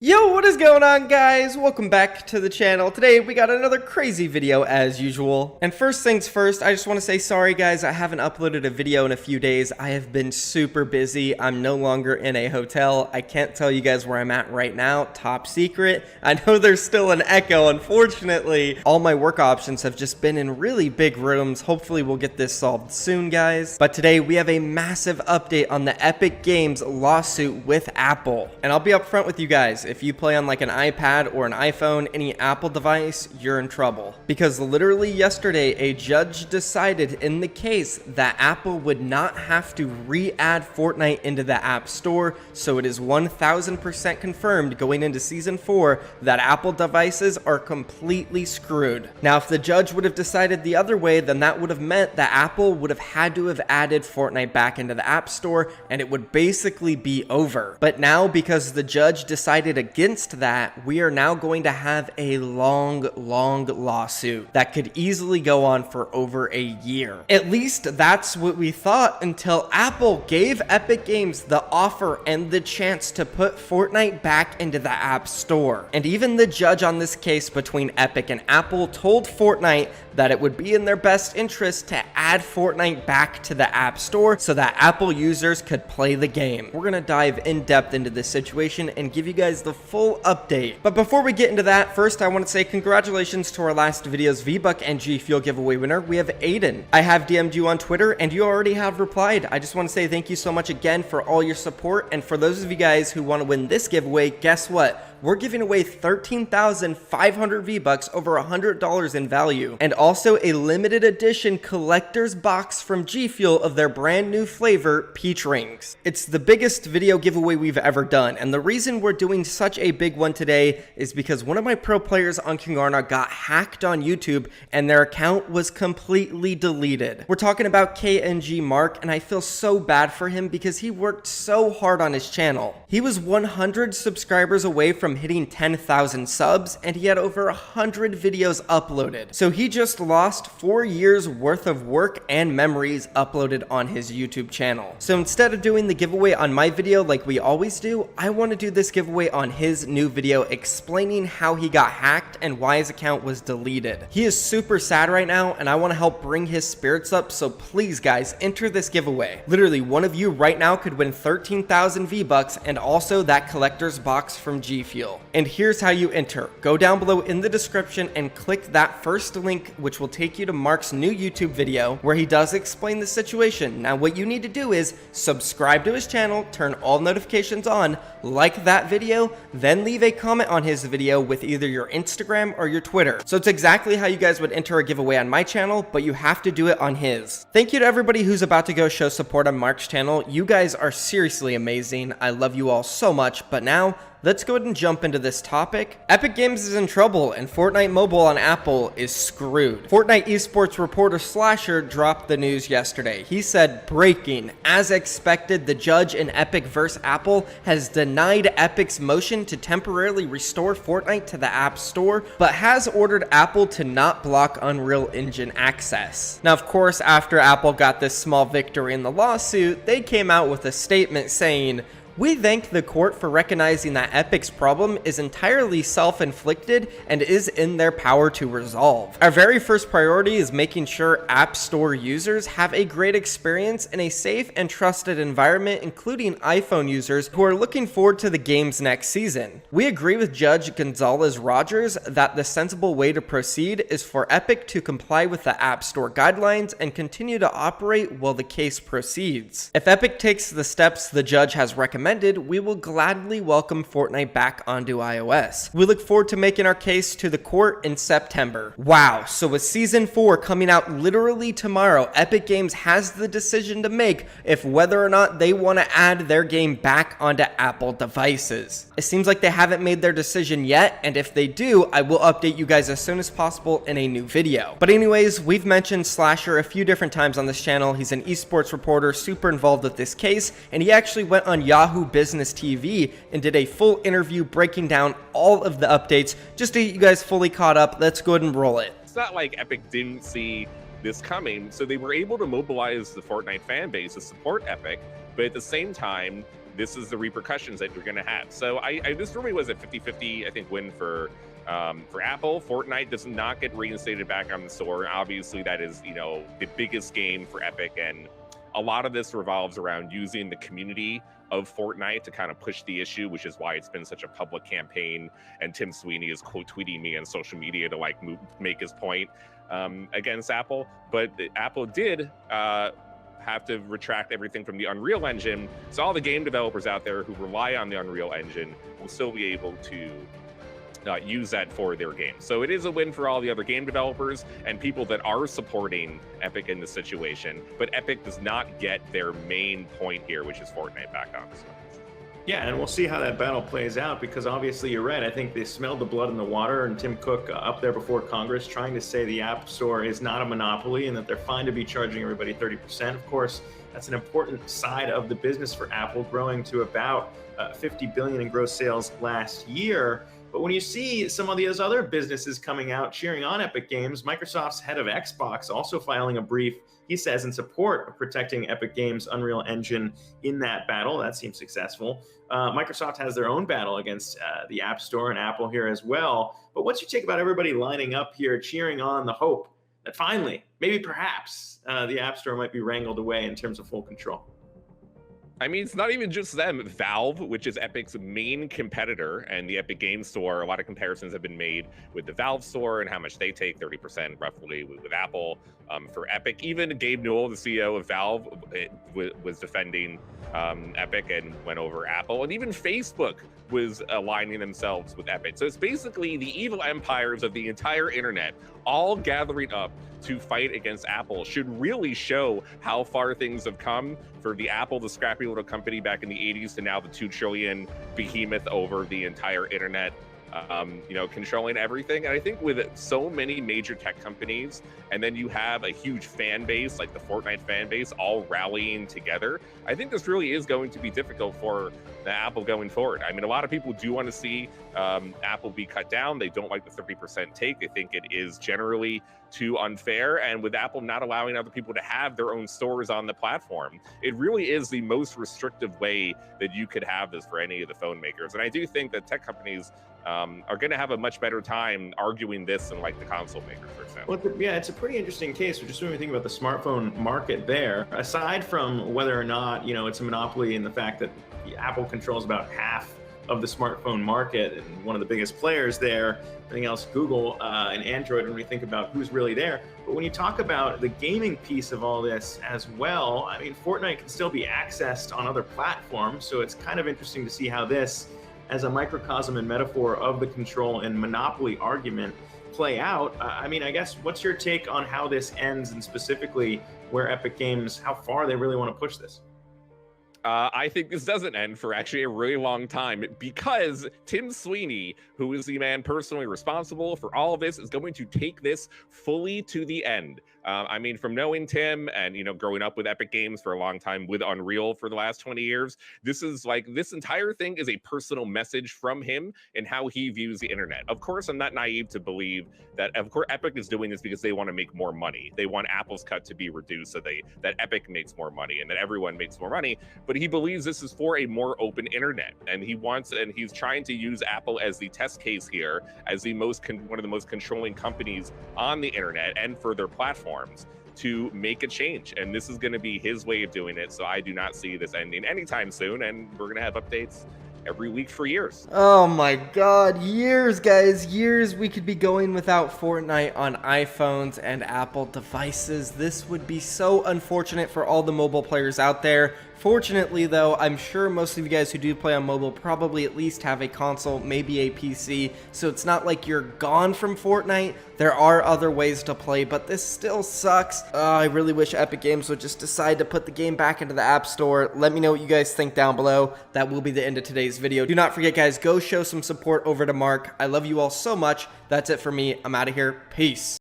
Yo, what is going on, guys? Welcome back to the channel. Today we got another crazy video as usual. And first things first, I just want to say sorry guys, I haven't uploaded a video in a few days. I have been super busy. I'm no longer in a hotel. I can't tell you guys where I'm at right now. Top secret. I know there's still an echo, unfortunately. All my work options have just been in really big rooms. Hopefully we'll get this solved soon, guys. But today we have a massive update on the Epic Games lawsuit with Apple. And I'll be upfront with you guys. If you play on like an iPad or an iPhone, any Apple device, you're in trouble. Because literally yesterday, a judge decided in the case that Apple would not have to re-add Fortnite into the App Store, so it is 1000% confirmed going into Season 4 that Apple devices are completely screwed. Now, if the judge would have decided the other way, then that would have meant that Apple would have had to have added Fortnite back into the App Store, and it would basically be over. But now, because the judge decided against that, we are now going to have a long lawsuit that could easily go on for over a year. At least that's what we thought until Apple gave Epic Games the offer and the chance to put Fortnite back into the App Store. And even the judge on this case between Epic and Apple told Fortnite that it would be in their best interest to add Fortnite back to the App Store so that Apple users could play the game. We're gonna dive in depth into this situation and give you guys the full update. But before we get into that, first I want to say congratulations to our last video's V-Buck and G Fuel giveaway winner. We have Aiden. I have DM'd you on Twitter and you already have replied. I just want to say thank you so much again for all your support, and for those of you guys who want to win this giveaway, guess what? We're giving away 13,500 V-Bucks, over $100 in value, and also a limited edition collector's box from G Fuel of their brand new flavor, Peach Rings. It's the biggest video giveaway we've ever done, and the reason we're doing such a big one today is because one of my pro players on King Arna got hacked on YouTube and their account was completely deleted. We're talking about KNG Mark, and I feel so bad for him because he worked so hard on his channel. He was 100 subscribers away from hitting 10,000 subs, and he had over 100 videos uploaded. So he just lost 4 years worth of work and memories uploaded on his YouTube channel. So instead of doing the giveaway on my video like we always do, I want to do this giveaway on his new video explaining how he got hacked and why his account was deleted. He is super sad right now, and I want to help bring his spirits up, so please guys, enter this giveaway. Literally, one of you right now could win 13,000 V-Bucks and also that collector's box from G Fuel. And here's how you enter. Go down below in the description and click that first link, which will take you to Mark's new YouTube video where he does explain the situation. Now what you need to do is subscribe to his channel, turn all notifications on, like that video, then leave a comment on his video with either your Instagram or your Twitter. So it's exactly how you guys would enter a giveaway on my channel, but you have to do it on his. Thank you to everybody who's about to go show support on Mark's channel. You guys are seriously amazing. I love you all so much. But now, let's go ahead and jump into this topic. Epic Games is in trouble and Fortnite Mobile on Apple is screwed. Fortnite esports reporter Slasher dropped the news yesterday. He said, breaking, as expected, the judge in Epic vs. Apple has denied Epic's motion to temporarily restore Fortnite to the App Store, but has ordered Apple to not block Unreal Engine access. Now, of course, after Apple got this small victory in the lawsuit, they came out with a statement saying, "We thank the court for recognizing that Epic's problem is entirely self-inflicted and is in their power to resolve. Our very first priority is making sure App Store users have a great experience in a safe and trusted environment, including iPhone users who are looking forward to the game's next season. We agree with Judge Gonzalez Rogers that the sensible way to proceed is for Epic to comply with the App Store guidelines and continue to operate while the case proceeds. If Epic takes the steps the judge has recommended, we will gladly welcome Fortnite back onto iOS. We look forward to making our case to the court in September." Wow, so with Season 4 coming out literally tomorrow, Epic Games has the decision to make if whether or not they want to add their game back onto Apple devices. It seems like they haven't made their decision yet, and if they do, I will update you guys as soon as possible in a new video. But anyways, we've mentioned Slasher a few different times on this channel. He's an esports reporter, super involved with this case, and he actually went on Yahoo Business TV and did a full interview breaking down all of the updates. Just to get you guys fully caught up, let's go ahead and roll it. It's not like Epic didn't see this coming, so they were able to mobilize the Fortnite fan base to support Epic, but at the same time, this is the repercussions that you're going to have. So this really was a 50-50, I think, win for Apple. Fortnite does not get reinstated back on the store. Obviously, that is, you know, the biggest game for Epic, and a lot of this revolves around using the community of Fortnite to kind of push the issue, which is why it's been such a public campaign. And Tim Sweeney is quote tweeting me on social media to like make his point against Apple. But Apple did have to retract everything from the Unreal Engine. So all the game developers out there who rely on the Unreal Engine will still be able to use that for their game. So it is a win for all the other game developers and people that are supporting Epic in this situation. But Epic does not get their main point here, which is Fortnite back on. So. Yeah, and we'll see how that battle plays out, because obviously you're right. I think they smelled the blood in the water, and Tim Cook up there before Congress trying to say the App Store is not a monopoly and that they're fine to be charging everybody 30%. Of course, that's an important side of the business for Apple, growing to about $50 billion in gross sales last year. But when you see some of these other businesses coming out cheering on Epic Games, Microsoft's head of Xbox also filing a brief, he says, in support of protecting Epic Games' Unreal Engine in that battle. That seems successful. Microsoft has their own battle against the App Store and Apple here as well. But what's your take about everybody lining up here, cheering on the hope that finally, maybe perhaps, the App Store might be wrangled away in terms of full control? I mean, it's not even just them. Valve, which is Epic's main competitor, and the Epic Games Store, a lot of comparisons have been made with the Valve Store and how much they take, 30% roughly with Apple. For Epic, even Gabe Newell, the CEO of Valve, was defending Epic and went over Apple. And even Facebook was aligning themselves with Epic. So it's basically the evil empires of the entire internet all gathering up to fight against Apple. Should really show how far things have come for the Apple, the scrappy little company back in the 80s, to now the 2 trillion behemoth over the entire internet, you know, controlling everything. And I think with so many major tech companies, and then you have a huge fan base, like the Fortnite fan base, all rallying together, I think this really is going to be difficult for the Apple going forward. I mean, a lot of people do want to see Apple be cut down. They don't like the 30% take. They think it is generally too unfair. And with Apple not allowing other people to have their own stores on the platform, it really is the most restrictive way that you could have this for any of the phone makers. And I do think that tech companies are going to have a much better time arguing this than like the console makers, for example. Well, yeah, it's a pretty interesting case. Just when we think about the smartphone market there, aside from whether or not, you know, it's a monopoly in the fact that Apple controls about half of the smartphone market and one of the biggest players there, everything else, Google and Android, when we think about who's really there. But when you talk about the gaming piece of all this as well, I mean, Fortnite can still be accessed on other platforms. So it's kind of interesting to see how this, as a microcosm and metaphor of the control and monopoly argument, play out. I mean, I guess, what's your take on how this ends, and specifically where Epic Games, how far they really want to push this? I think this doesn't end for actually a really long time, because Tim Sweeney, who is the man personally responsible for all of this, is going to take this fully to the end. I mean, from knowing Tim and, you know, growing up with Epic Games for a long time with Unreal for the last 20 years, this is like, this entire thing is a personal message from him and how he views the internet. Of course, I'm not naive to believe that, of course, Epic is doing this because they want to make more money. They want Apple's cut to be reduced so that Epic makes more money and that everyone makes more money. But he believes this is for a more open internet, and he's trying to use Apple as the test case here, as the one of the most controlling companies on the internet and for their platforms, to make a change. And this is going to be his way of doing it. So I do not see this ending anytime soon, and we're going to have updates every week for years. Oh my god, years, guys, years we could be going without Fortnite on iPhones and Apple devices. This would be so unfortunate for all the mobile players out there. Fortunately, though, I'm sure most of you guys who do play on mobile probably at least have a console, maybe a PC, so it's not like you're gone from Fortnite. There are other ways to play, but this still sucks. I really wish Epic Games would just decide to put the game back into the App Store. Let me know what you guys think down below. That will be the end of today's video. Do not forget, guys, go show some support over to Mark. I love you all so much. That's it for me. I'm out of here. Peace.